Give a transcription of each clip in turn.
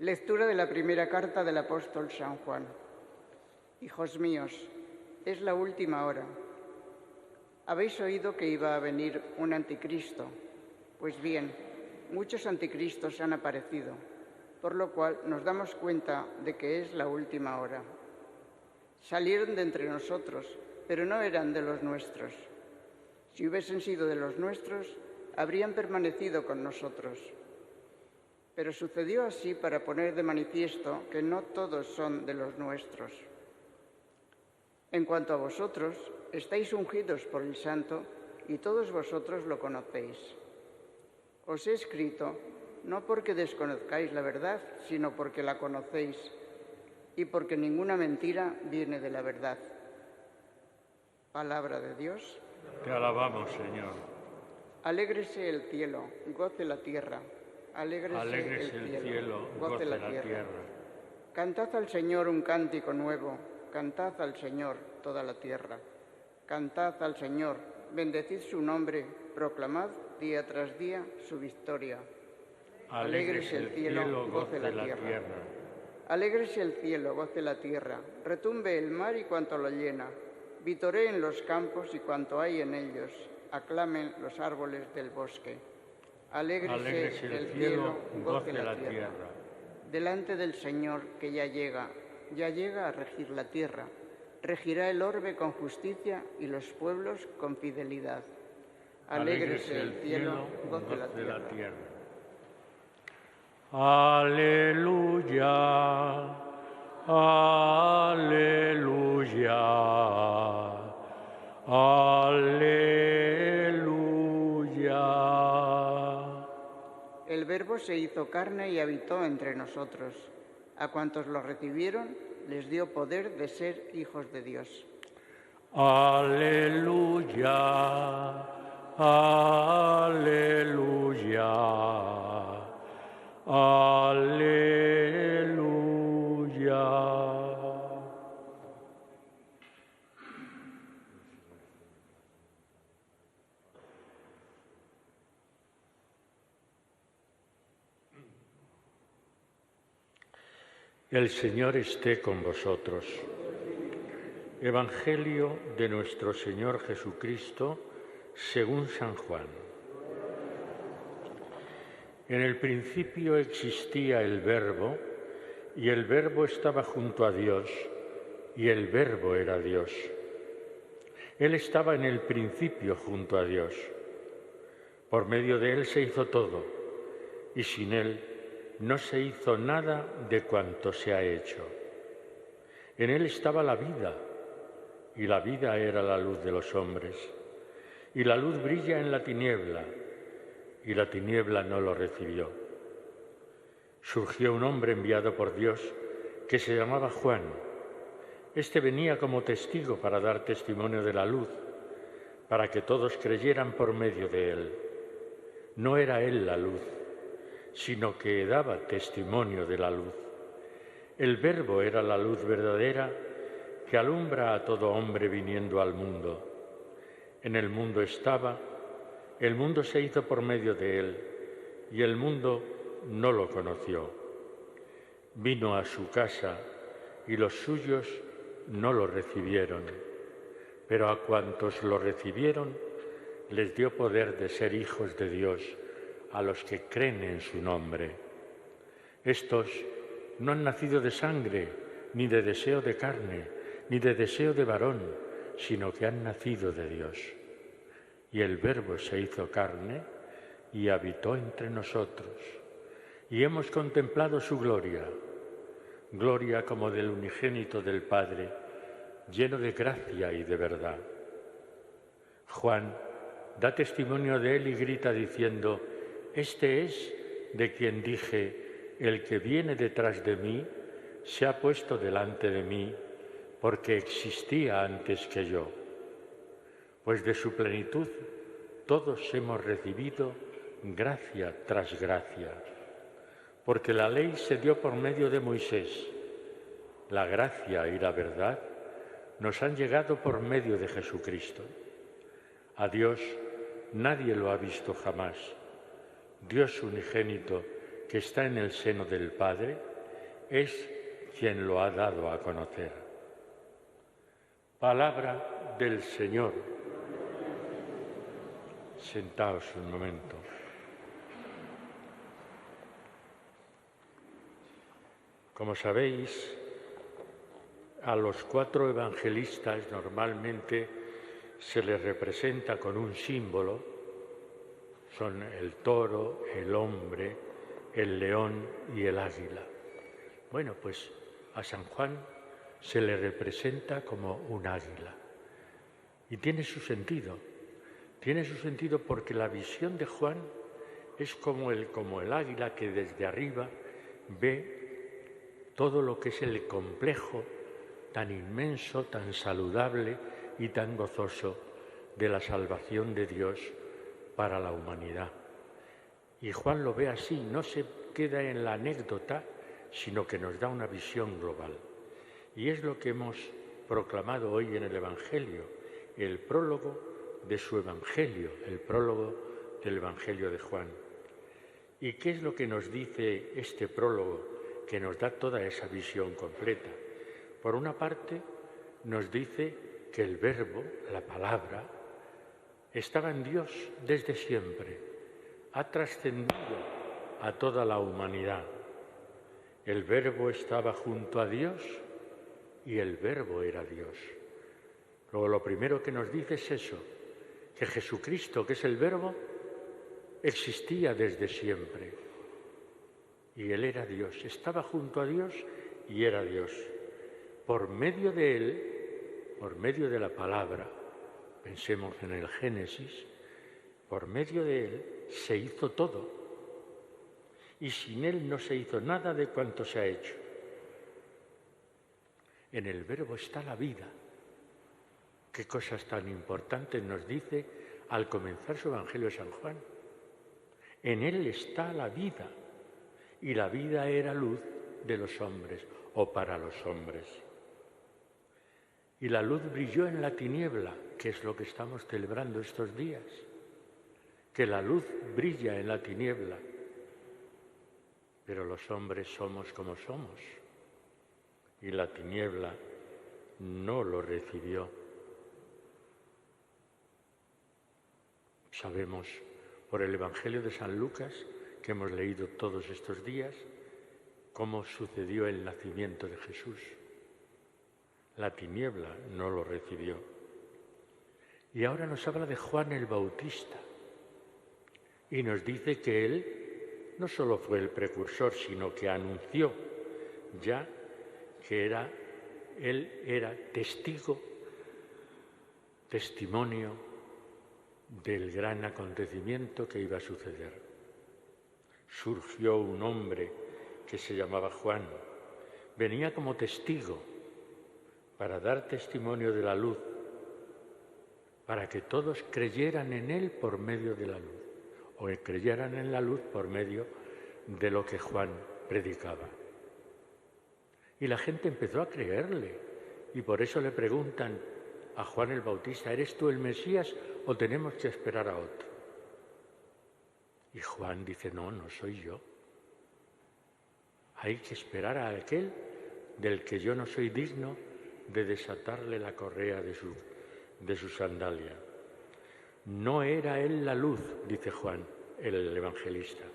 Lectura de la primera carta del apóstol San Juan. Hijos míos, es la última hora. Habéis oído que iba a venir un anticristo. Pues bien, muchos anticristos han aparecido, por lo cual nos damos cuenta de que es la última hora. Salieron de entre nosotros, pero no eran de los nuestros. Si hubiesen sido de los nuestros, habrían permanecido con nosotros. Pero sucedió así para poner de manifiesto que no todos son de los nuestros. En cuanto a vosotros, estáis ungidos por el Santo y todos vosotros lo conocéis. Os he escrito no porque desconozcáis la verdad, sino porque la conocéis y porque ninguna mentira viene de la verdad. Palabra de Dios. Te alabamos, Señor. Alégrese el cielo, goce la tierra. Alégrese el cielo, goce la tierra. Cantad al Señor un cántico nuevo, cantad al Señor toda la tierra. Cantad al Señor, bendecid su nombre, proclamad día tras día su victoria. Alégrese el cielo, goce la tierra. Alégrese el cielo, goce la tierra. Retumbe el mar y cuanto lo llena. Vitoreen los campos y cuanto hay en ellos. Aclamen los árboles del bosque. Alégrese el cielo, goce la tierra. Delante del Señor que ya llega a regir la tierra. Regirá el orbe con justicia y los pueblos con fidelidad. Alégrese el cielo, goce la tierra. Aleluya, aleluya, aleluya. El Verbo se hizo carne y habitó entre nosotros. A cuantos lo recibieron, les dio poder de ser hijos de Dios. Aleluya, aleluya, aleluya. El Señor esté con vosotros. Evangelio de nuestro Señor Jesucristo según San Juan. En el principio existía el Verbo, y el Verbo estaba junto a Dios, y el Verbo era Dios. Él estaba en el principio junto a Dios. Por medio de Él se hizo todo, y sin Él no se hizo nada de cuanto se ha hecho. En Él estaba la vida, y la vida era la luz de los hombres. Y la luz brilla en la tiniebla, y la tiniebla no lo recibió. Surgió un hombre enviado por Dios que se llamaba Juan. Este venía como testigo para dar testimonio de la luz, para que todos creyeran por medio de él. No era él la luz, sino que daba testimonio de la luz. El Verbo era la luz verdadera que alumbra a todo hombre viniendo al mundo. En el mundo estaba, el mundo se hizo por medio de él, y el mundo no lo conoció. Vino a su casa, y los suyos no lo recibieron. Pero a cuantos lo recibieron, les dio poder de ser hijos de Dios, a los que creen en su nombre. Estos no han nacido de sangre, ni de deseo de carne, ni de deseo de varón, sino que han nacido de Dios. Y el Verbo se hizo carne y habitó entre nosotros. Y hemos contemplado su gloria, gloria como del unigénito del Padre, lleno de gracia y de verdad. Juan da testimonio de él y grita diciendo: Este es de quien dije, el que viene detrás de mí se ha puesto delante de mí, porque existía antes que yo. Pues de su plenitud todos hemos recibido gracia tras gracia, porque la ley se dio por medio de Moisés. La gracia y la verdad nos han llegado por medio de Jesucristo. A Dios nadie lo ha visto jamás. Dios unigénito, que está en el seno del Padre, es quien lo ha dado a conocer. Palabra del Señor. Sentaos un momento. Como sabéis, a los 4 evangelistas normalmente se les representa con un símbolo. Son el toro, el hombre, el león y el águila. Bueno, pues a San Juan se le representa como un águila. Y tiene su sentido. Tiene su sentido porque la visión de Juan es como el águila que desde arriba ve todo lo que es el complejo tan inmenso, tan saludable y tan gozoso de la salvación de Dios para la humanidad. Y Juan lo ve así, no se queda en la anécdota, sino que nos da una visión global. Y es lo que hemos proclamado hoy en el Evangelio, el prólogo de su Evangelio, el prólogo del Evangelio de Juan. ¿Y qué es lo que nos dice este prólogo que nos da toda esa visión completa? Por una parte, nos dice que el Verbo, la palabra, estaba en Dios desde siempre, ha trascendido a toda la humanidad. El Verbo estaba junto a Dios y el Verbo era Dios. Luego, lo primero que nos dice es eso, que Jesucristo, que es el Verbo, existía desde siempre. Y Él era Dios, estaba junto a Dios y era Dios. Por medio de Él, por medio de la palabra, pensemos en el Génesis, por medio de Él se hizo todo. Y sin Él no se hizo nada de cuanto se ha hecho. En el Verbo está la vida. Qué cosas tan importantes nos dice al comenzar su Evangelio de San Juan. En Él está la vida, y la vida era luz de los hombres, o para los hombres. Y la luz brilló en la tiniebla, que es lo que estamos celebrando estos días, que la luz brilla en la tiniebla, pero los hombres somos como somos, y la tiniebla no lo recibió. Sabemos por el Evangelio de San Lucas, que hemos leído todos estos días, cómo sucedió el nacimiento de Jesús. La tiniebla no lo recibió. Y ahora nos habla de Juan el Bautista y nos dice que él no solo fue el precursor, sino que anunció ya que él era testimonio del gran acontecimiento que iba a suceder. Surgió un hombre que se llamaba Juan, venía como testigo para dar testimonio de la luz, para que todos creyeran en él por medio de la luz, o creyeran en la luz por medio de lo que Juan predicaba. Y la gente empezó a creerle, y por eso le preguntan a Juan el Bautista, ¿eres tú el Mesías o tenemos que esperar a otro? Y Juan dice, no soy yo. Hay que esperar a aquel del que yo no soy digno de desatarle la correa de su sandalia. No era él la luz, dice Juan, el evangelista.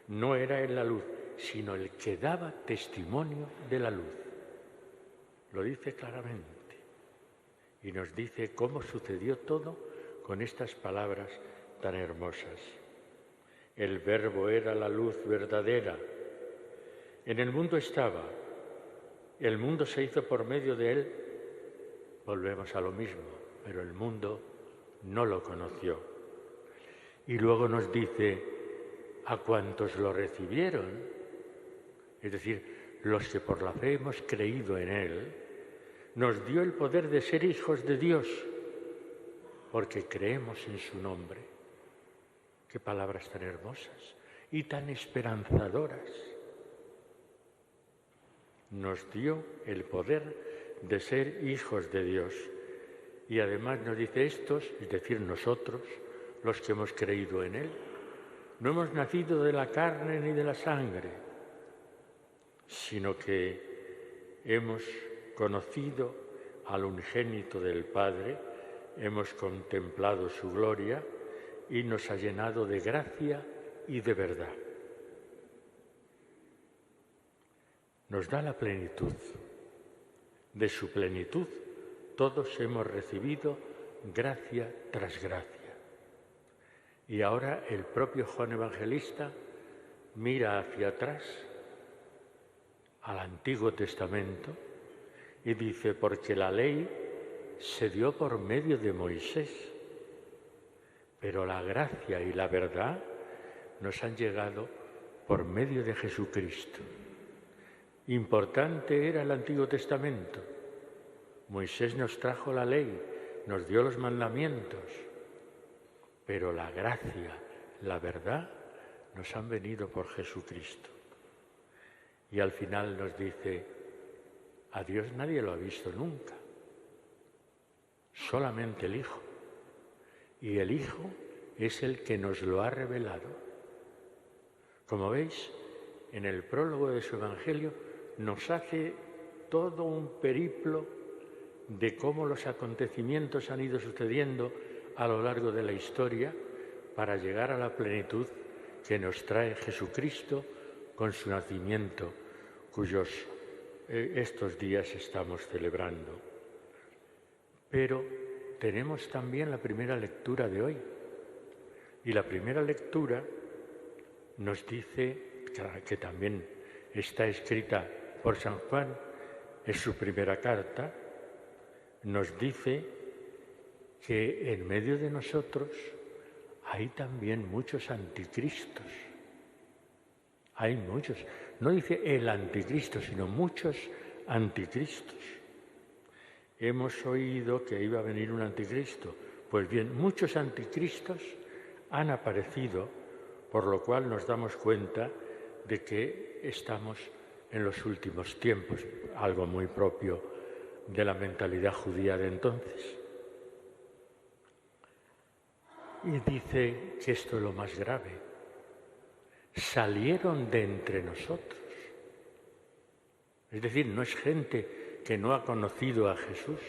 No era él la luz, sino el que daba testimonio de la luz. Lo dice claramente. Y nos dice cómo sucedió todo con estas palabras tan hermosas. El Verbo era la luz verdadera. En el mundo estaba. El mundo se hizo por medio de él. Volvemos a lo mismo, pero el mundo no lo conoció. Y luego nos dice, a cuantos lo recibieron, es decir, los que por la fe hemos creído en él, nos dio el poder de ser hijos de Dios, porque creemos en su nombre. Qué palabras tan hermosas y tan esperanzadoras. Nos dio el poder de ser hijos de Dios. Y además nos dice estos, es decir, nosotros, los que hemos creído en él, no hemos nacido de la carne ni de la sangre, sino que hemos conocido al unigénito del Padre, hemos contemplado su gloria y nos ha llenado de gracia y de verdad. Nos da la plenitud. De su plenitud todos hemos recibido gracia tras gracia. Y ahora el propio Juan Evangelista mira hacia atrás al Antiguo Testamento y dice, porque la ley se dio por medio de Moisés, pero la gracia y la verdad nos han llegado por medio de Jesucristo. Importante era el Antiguo Testamento. Moisés nos trajo la ley, nos dio los mandamientos, pero la gracia, la verdad, nos han venido por Jesucristo. Y al final nos dice, a Dios nadie lo ha visto nunca, solamente el Hijo. Y el Hijo es el que nos lo ha revelado. Como veis, en el prólogo de su Evangelio nos hace todo un periplo de cómo los acontecimientos han ido sucediendo a lo largo de la historia para llegar a la plenitud que nos trae Jesucristo con su nacimiento, cuyos estos días estamos celebrando. Pero tenemos también la primera lectura de hoy. Y la primera lectura nos dice, que también está escrita por San Juan, es su primera carta, nos dice que en medio de nosotros hay también muchos anticristos. Hay muchos. No dice el anticristo, sino muchos anticristos. Hemos oído que iba a venir un anticristo. Pues bien, muchos anticristos han aparecido, por lo cual nos damos cuenta de que estamos en los últimos tiempos, algo muy propio de la mentalidad judía de entonces. Y dice que esto es lo más grave. Salieron de entre nosotros. Es decir, no es gente que no ha conocido a Jesús,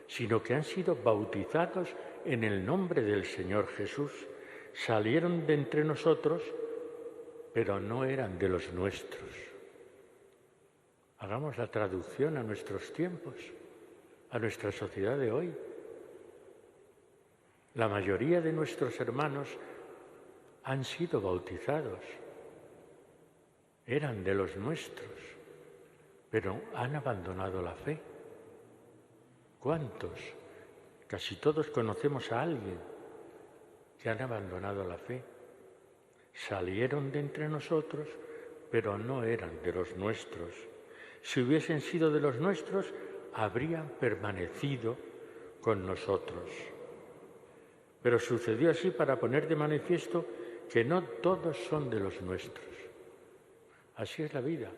sino que han sido bautizados en el nombre del Señor Jesús. Salieron de entre nosotros, pero no eran de los nuestros. Hagamos la traducción a nuestros tiempos, a nuestra sociedad de hoy. La mayoría de nuestros hermanos han sido bautizados, eran de los nuestros, pero han abandonado la fe. ¿Cuántos? Casi todos conocemos a alguien que han abandonado la fe. Salieron de entre nosotros, pero no eran de los nuestros. Si hubiesen sido de los nuestros, habrían permanecido con nosotros. Pero sucedió así para poner de manifiesto que no todos son de los nuestros. Así es la vida.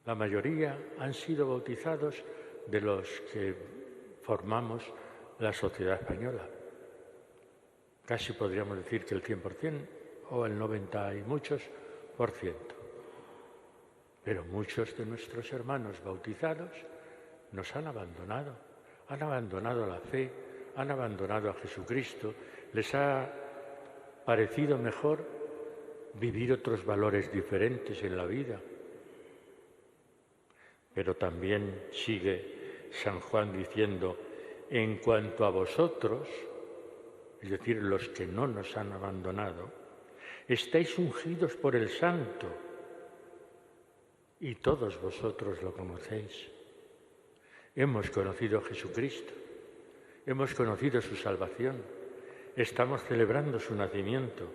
La mayoría han sido bautizados de los que formamos la sociedad española. Casi podríamos decir que el 100% o el 90 y muchos por ciento. Pero muchos de nuestros hermanos bautizados nos han abandonado la fe, han abandonado a Jesucristo, les ha parecido mejor vivir otros valores diferentes en la vida. Pero también sigue San Juan diciendo, en cuanto a vosotros, es decir, los que no nos han abandonado, estáis ungidos por el Santo y todos vosotros lo conocéis. Hemos conocido a Jesucristo, hemos conocido su salvación, estamos celebrando su nacimiento.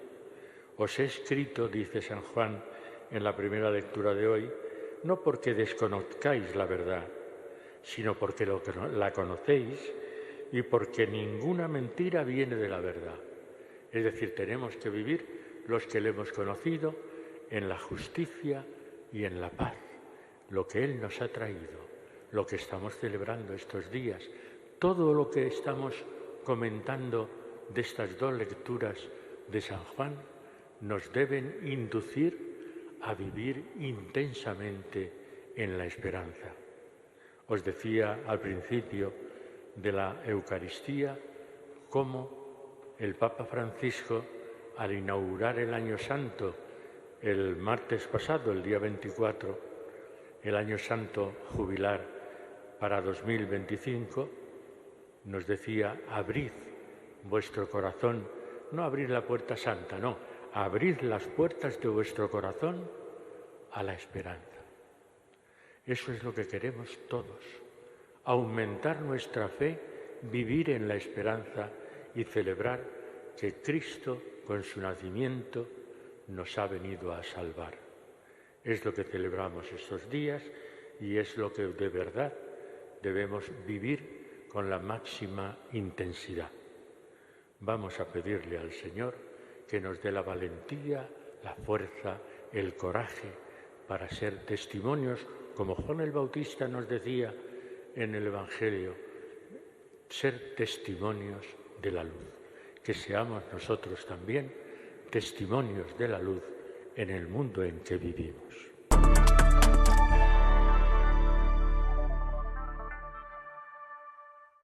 Os he escrito, dice San Juan en la primera lectura de hoy, no porque desconozcáis la verdad, sino porque la conocéis y porque ninguna mentira viene de la verdad. Es decir, tenemos que vivir los que le hemos conocido en la justicia y en la paz, lo que Él nos ha traído, lo que estamos celebrando estos días, todo lo que estamos comentando de estas dos lecturas de San Juan, nos deben inducir a vivir intensamente en la esperanza. Os decía al principio de la Eucaristía cómo el Papa Francisco, al inaugurar el Año Santo el martes pasado, el día 24, el Año Santo jubilar para 2025, nos decía: abrid vuestro corazón, no abrir la puerta santa, no, abrid las puertas de vuestro corazón a la esperanza. Eso es lo que queremos todos, aumentar nuestra fe, vivir en la esperanza y celebrar que Cristo, con su nacimiento, nos ha venido a salvar. Es lo que celebramos estos días y es lo que de verdad debemos vivir con la máxima intensidad. Vamos a pedirle al Señor que nos dé la valentía, la fuerza, el coraje para ser testimonios, como Juan el Bautista nos decía en el Evangelio, ser testimonios de la luz. Que seamos nosotros también testimonios de la luz en el mundo en que vivimos.